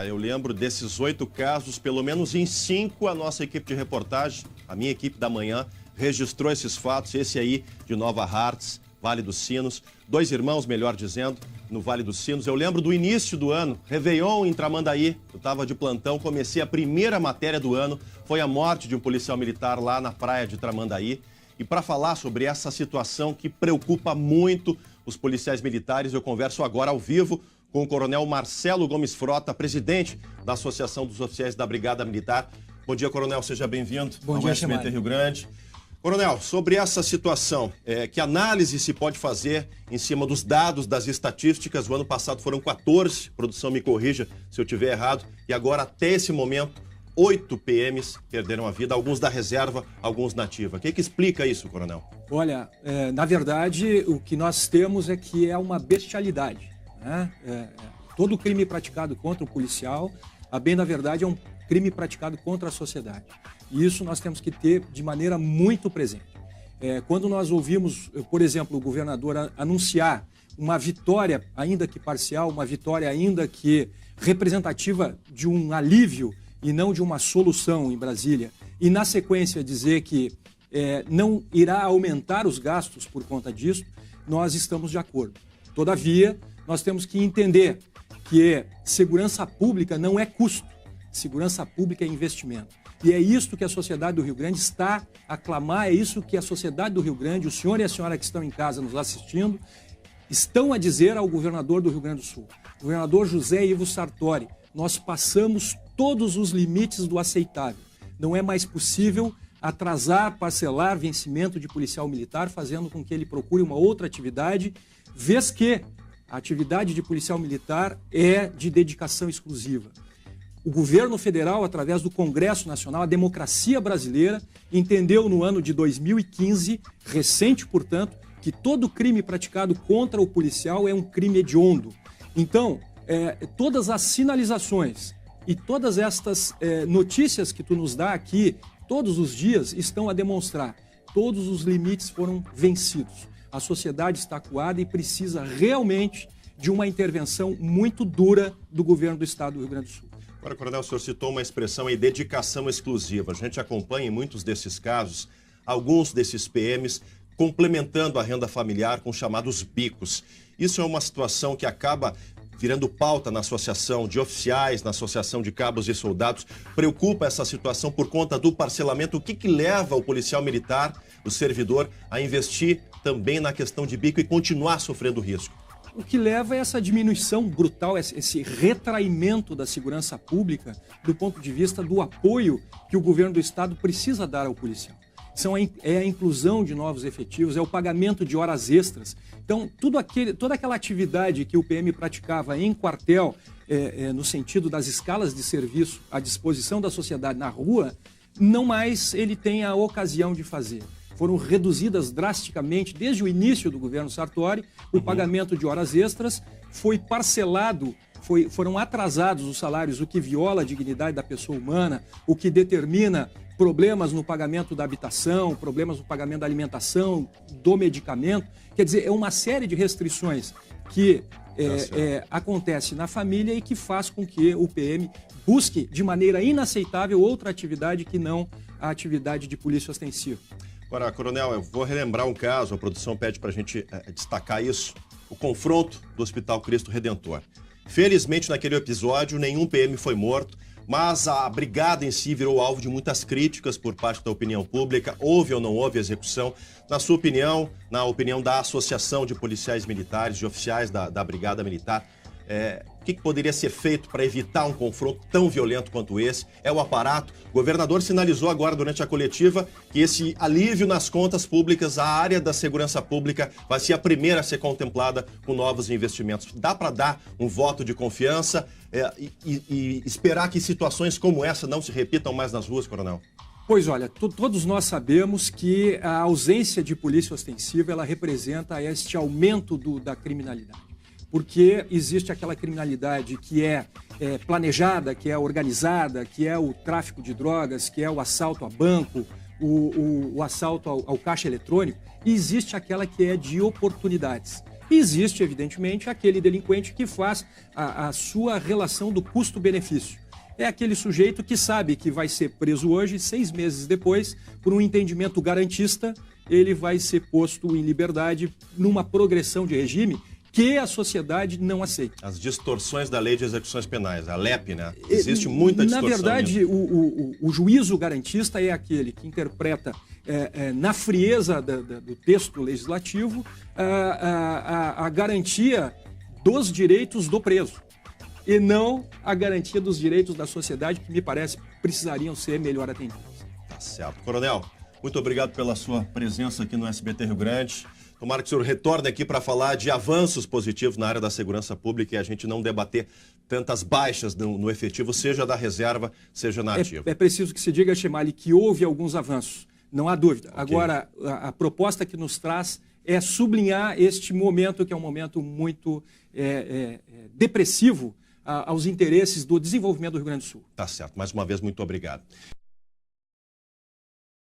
Eu lembro desses 8 casos, pelo menos em 5 a nossa equipe de reportagem, a minha equipe da manhã, registrou esses fatos. Esse aí de Nova Hartz, Vale dos Sinos, 2 irmãos, melhor dizendo, no Vale dos Sinos. Eu lembro do início do ano, Réveillon em Tramandaí, eu estava de plantão, comecei a primeira matéria do ano, foi a morte de um policial militar lá na praia de Tramandaí. E para falar sobre essa situação que preocupa muito os policiais militares, eu converso agora ao vivo com o coronel Marcelo Gomes Frota, presidente da Associação dos Oficiais da Brigada Militar. Bom dia, coronel, seja bem-vindo ao SBT Rio Grande. Coronel, sobre essa situação, que análise se pode fazer em cima dos dados das estatísticas? O ano passado foram 14, produção me corrija se eu estiver errado, e agora até esse momento 8 PMs perderam a vida, alguns da reserva, alguns na ativa. O que explica isso, coronel? Olha, na verdade, o que nós temos é que é uma bestialidade, né? Todo crime praticado contra o policial, a bem da verdade, é um crime praticado contra a sociedade. E isso nós temos que ter de maneira muito presente. Quando nós ouvimos, por exemplo, o governador anunciar uma vitória, ainda que parcial, uma vitória ainda que representativa de um alívio e não de uma solução em Brasília, e na sequência dizer que não irá aumentar os gastos por conta disso, nós estamos de acordo. Todavia, nós temos que entender que segurança pública não é custo, segurança pública é investimento. E é isso que a sociedade do Rio Grande está a clamar, é isso que a sociedade do Rio Grande, o senhor e a senhora que estão em casa nos assistindo, estão a dizer ao governador do Rio Grande do Sul. Governador José Ivo Sartori, nós passamos todos os limites do aceitável. Não é mais possível atrasar, parcelar vencimento de policial militar, fazendo com que ele procure uma outra atividade, vez que a atividade de policial militar é de dedicação exclusiva. O governo federal, através do Congresso Nacional, a democracia brasileira, entendeu no ano de 2015, recente, portanto, que todo crime praticado contra o policial é um crime hediondo. Então, todas as sinalizações e todas estas notícias que tu nos dá aqui, todos os dias, estão a demonstrar. Todos os limites foram vencidos. A sociedade está acuada e precisa realmente de uma intervenção muito dura do governo do estado do Rio Grande do Sul. Agora, coronel, o senhor citou uma expressão aí, dedicação exclusiva. A gente acompanha em muitos desses casos, alguns desses PMs complementando a renda familiar com chamados bicos. Isso é uma situação que acaba virando pauta na associação de oficiais, na associação de cabos e soldados. Preocupa essa situação por conta do parcelamento? O que leva o policial militar, o servidor, a investir também na questão de bico e continuar sofrendo risco? O que leva é essa diminuição brutal, esse retraimento da segurança pública do ponto de vista do apoio que o governo do estado precisa dar ao policial. É a inclusão de novos efetivos, é o pagamento de horas extras. Então, toda aquela atividade que o PM praticava em quartel, no sentido das escalas de serviço à disposição da sociedade na rua, não mais ele tem a ocasião de fazer. Foram reduzidas drasticamente, desde o início do governo Sartori, o pagamento de horas extras foi parcelado, foram atrasados os salários, o que viola a dignidade da pessoa humana, o que determina problemas no pagamento da habitação, problemas no pagamento da alimentação, do medicamento. Quer dizer, é uma série de restrições que acontece na família e que faz com que o PM busque de maneira inaceitável outra atividade que não a atividade de polícia ostensiva. Agora, coronel, eu vou relembrar um caso, a produção pede para a gente destacar isso, o confronto do Hospital Cristo Redentor. Felizmente, naquele episódio, nenhum PM foi morto, mas a brigada em si virou alvo de muitas críticas por parte da opinião pública. Houve ou não houve execução? Na sua opinião, na opinião da Associação de Policiais Militares, de oficiais da Brigada Militar, o que poderia ser feito para evitar um confronto tão violento quanto esse? É o aparato? O governador sinalizou agora durante a coletiva que esse alívio nas contas públicas, a área da segurança pública, vai ser a primeira a ser contemplada com novos investimentos. Dá para dar um voto de confiança e esperar que situações como essa não se repitam mais nas ruas, coronel? Pois olha, todos nós sabemos que a ausência de polícia ostensiva ela representa este aumento da criminalidade. Porque existe aquela criminalidade que é planejada, que é organizada, que é o tráfico de drogas, que é o assalto a banco, o assalto ao caixa eletrônico, e existe aquela que é de oportunidades. E existe, evidentemente, aquele delinquente que faz a sua relação do custo-benefício. É aquele sujeito que sabe que vai ser preso hoje, 6 meses depois, por um entendimento garantista, ele vai ser posto em liberdade numa progressão de regime que a sociedade não aceita. As distorções da lei de execuções penais, a LEP, né? Existe muita distorção. Na verdade, o juízo garantista é aquele que interpreta na frieza do texto legislativo a garantia dos direitos do preso e não a garantia dos direitos da sociedade, que me parece precisariam ser melhor atendidos. Tá certo. Coronel, muito obrigado pela sua presença aqui no SBT Rio Grande. Tomara que o senhor retorne aqui para falar de avanços positivos na área da segurança pública e a gente não debater tantas baixas no efetivo, seja da reserva, seja na ativa. É preciso que se diga, Chemali, que houve alguns avanços, não há dúvida. Okay. Agora, a proposta que nos traz é sublinhar este momento, que é um momento muito depressivo aos interesses do desenvolvimento do Rio Grande do Sul. Tá certo. Mais uma vez, muito obrigado.